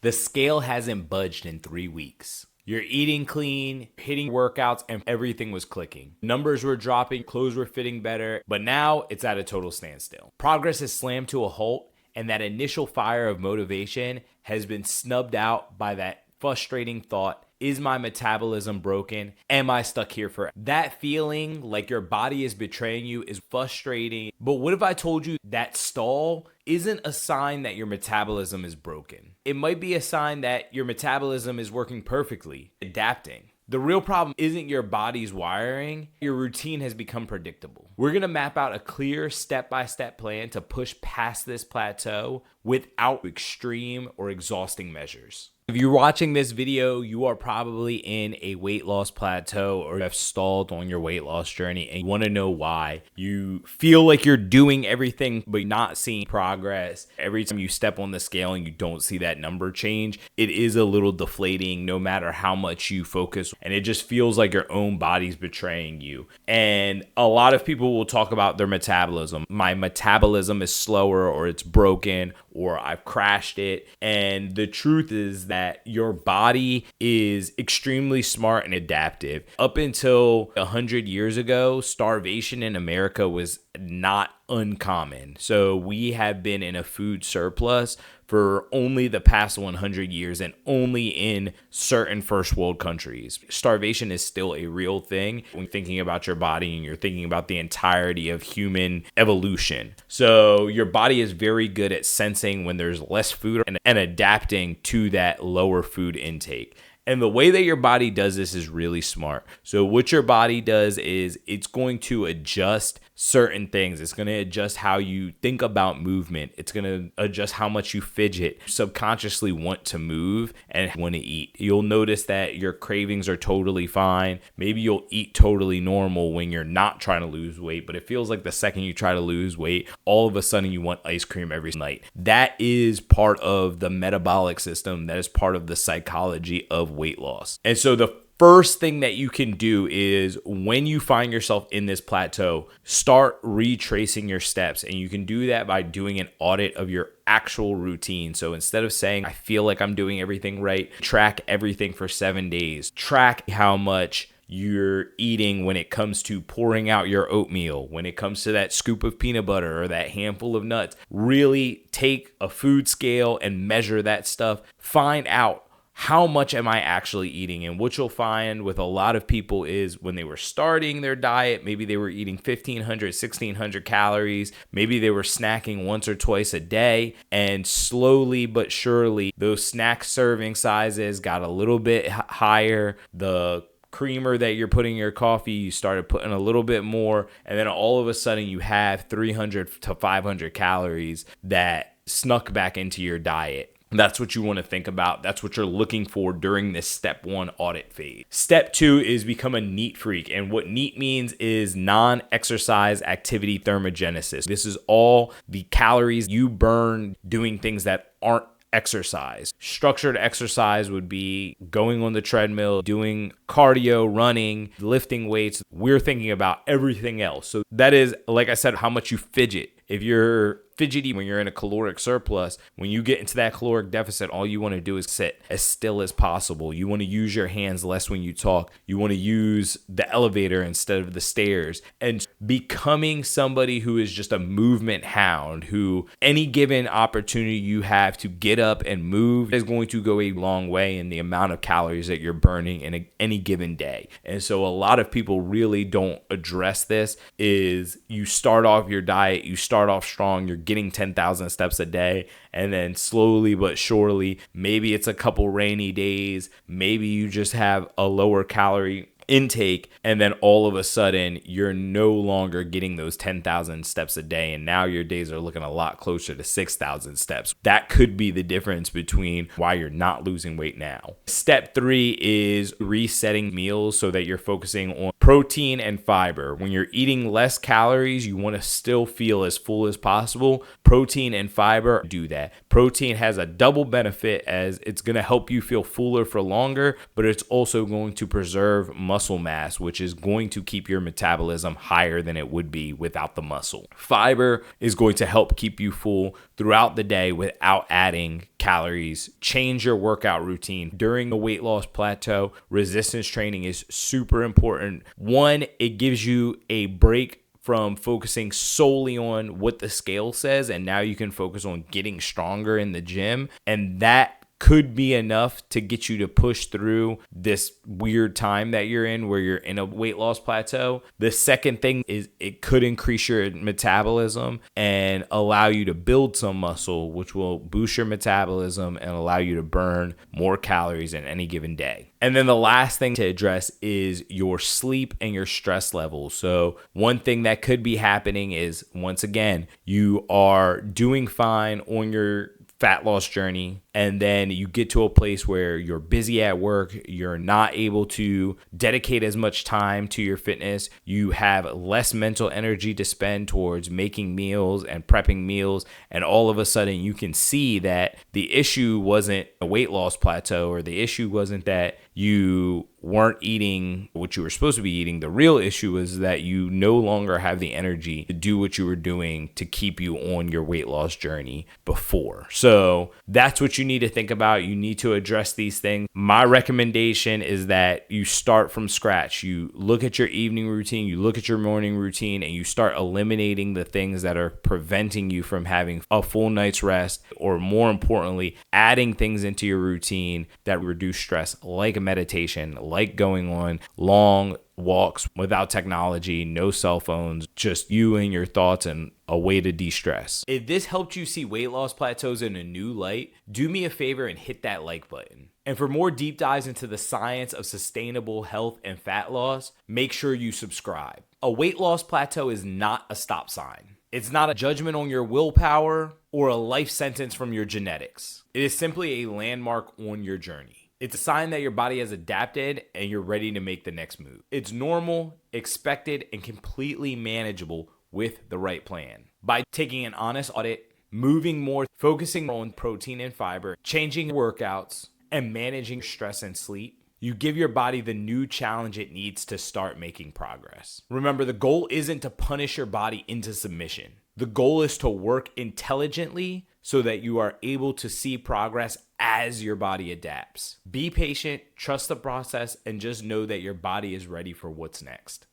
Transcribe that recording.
The scale hasn't budged in 3 weeks. You're eating clean, hitting workouts, and everything was clicking. Numbers were dropping, clothes were fitting better, but now it's at a total standstill. Progress is slammed to a halt, and that initial fire of motivation has been snubbed out by that frustrating thought: is my metabolism broken? Am I stuck here forever? That feeling like your body is betraying you is frustrating. But what if I told you that stall isn't a sign that your metabolism is broken? It might be a sign that your metabolism is working perfectly, adapting. The real problem isn't your body's wiring. Your routine has become predictable. We're going to map out a clear step-by-step plan to push past this plateau without extreme or exhausting measures. If you're watching this video, you are probably in a weight loss plateau or have stalled on your weight loss journey and you want to know why. You feel like you're doing everything but not seeing progress. Every time you step on the scale and you don't see that number change, it is a little deflating no matter how much you focus, and it just feels like your own body's betraying you. And a lot of people will talk about their metabolism. My metabolism is slower, or it's broken, or I've crashed it. And the truth is that your body is extremely smart and adaptive. Up until 100 years ago, starvation in America was not uncommon. So we have been in a food surplus for only the past 100 years and only in certain first world countries. Starvation is still a real thing when thinking about your body and you're thinking about the entirety of human evolution. So your body is very good at sensing when there's less food and adapting to that lower food intake. And the way that your body does this is really smart. So what your body does is it's going to adjust certain things. It's going to adjust how you think about movement. It's going to adjust how much you fidget, subconsciously want to move and want to eat. You'll notice that your cravings are totally fine. Maybe you'll eat totally normal when you're not trying to lose weight, but it feels like the second you try to lose weight, all of a sudden you want ice cream every night. That is part of the metabolic system. That is part of the psychology of weight loss. And so the first thing that you can do is, when you find yourself in this plateau, start retracing your steps. And you can do that by doing an audit of your actual routine. So instead of saying, I feel like I'm doing everything right, track everything for 7 days. Track how much you're eating when it comes to pouring out your oatmeal, when it comes to that scoop of peanut butter or that handful of nuts. Really take a food scale and measure that stuff. Find out, how much am I actually eating? And what you'll find with a lot of people is, when they were starting their diet, maybe they were eating 1,500, 1,600 calories. Maybe they were snacking once or twice a day. And slowly but surely, those snack serving sizes got a little bit higher. The creamer that you're putting in your coffee, you started putting a little bit more. And then all of a sudden you have 300 to 500 calories that snuck back into your diet. That's what you want to think about. That's what you're looking for during this step 1 audit phase. Step 2 is become a NEAT freak. And what NEAT means is non-exercise activity thermogenesis. This is all the calories you burn doing things that aren't exercise. Structured exercise would be going on the treadmill, doing cardio, running, lifting weights. We're thinking about everything else. So that is, like I said, how much you fidget. If you're fidgety when you're in a caloric surplus, when you get into that caloric deficit, all you want to do is sit as still as possible. You want to use your hands less when you talk. You want to use the elevator instead of the stairs. And becoming somebody who is just a movement hound, who any given opportunity you have to get up and move is going to go a long way in the amount of calories that you're burning in any given day. And so a lot of people really don't address this. Is you start off your diet, you start off strong, you're getting 10,000 steps a day, and then slowly but surely, maybe it's a couple rainy days, maybe you just have a lower calorie intake, and then all of a sudden you're no longer getting those 10,000 steps a day, and now your days are looking a lot closer to 6,000 steps. That could be the difference between why you're not losing weight now. Step 3 is resetting meals so that you're focusing on protein and fiber. When you're eating less calories, you want to still feel as full as possible. Protein and fiber do that. Protein has a double benefit, as it's going to help you feel fuller for longer, but it's also going to preserve muscle muscle mass, which is going to keep your metabolism higher than it would be without the muscle. Fiber is going to help keep you full throughout the day without adding calories. Change your workout routine. During the weight loss plateau, resistance training is super important. One, it gives you a break from focusing solely on what the scale says, and now you can focus on getting stronger in the gym, and that could be enough to get you to push through this weird time that you're in where you're in a weight loss plateau. The second thing is it could increase your metabolism and allow you to build some muscle, which will boost your metabolism and allow you to burn more calories in any given day. And then the last thing to address is your sleep and your stress levels. So one thing that could be happening is, once again, you are doing fine on your fat loss journey, and then you get to a place where you're busy at work, you're not able to dedicate as much time to your fitness, you have less mental energy to spend towards making meals and prepping meals, and all of a sudden you can see that the issue wasn't a weight loss plateau, or the issue wasn't that you weren't eating what you were supposed to be eating. The real issue is that you no longer have the energy to do what you were doing to keep you on your weight loss journey before. So that's what you need to think about. You need to address these things. My recommendation is that you start from scratch. You look at your evening routine, you look at your morning routine, and you start eliminating the things that are preventing you from having a full night's rest, or more importantly, adding things into your routine that reduce stress, like meditation, like going on long walks without technology, no cell phones, just you and your thoughts and a way to de-stress. If this helped you see weight loss plateaus in a new light, do me a favor and hit that like button. And for more deep dives into the science of sustainable health and fat loss, make sure you subscribe. A weight loss plateau is not a stop sign. It's not a judgment on your willpower or a life sentence from your genetics. It is simply a landmark on your journey. It's a sign that your body has adapted and you're ready to make the next move. It's normal, expected, and completely manageable with the right plan. By taking an honest audit, moving more, focusing on protein and fiber, changing workouts, and managing stress and sleep, you give your body the new challenge it needs to start making progress. Remember, the goal isn't to punish your body into submission. The goal is to work intelligently so that you are able to see progress as your body adapts. Be patient, trust the process, and just know that your body is ready for what's next.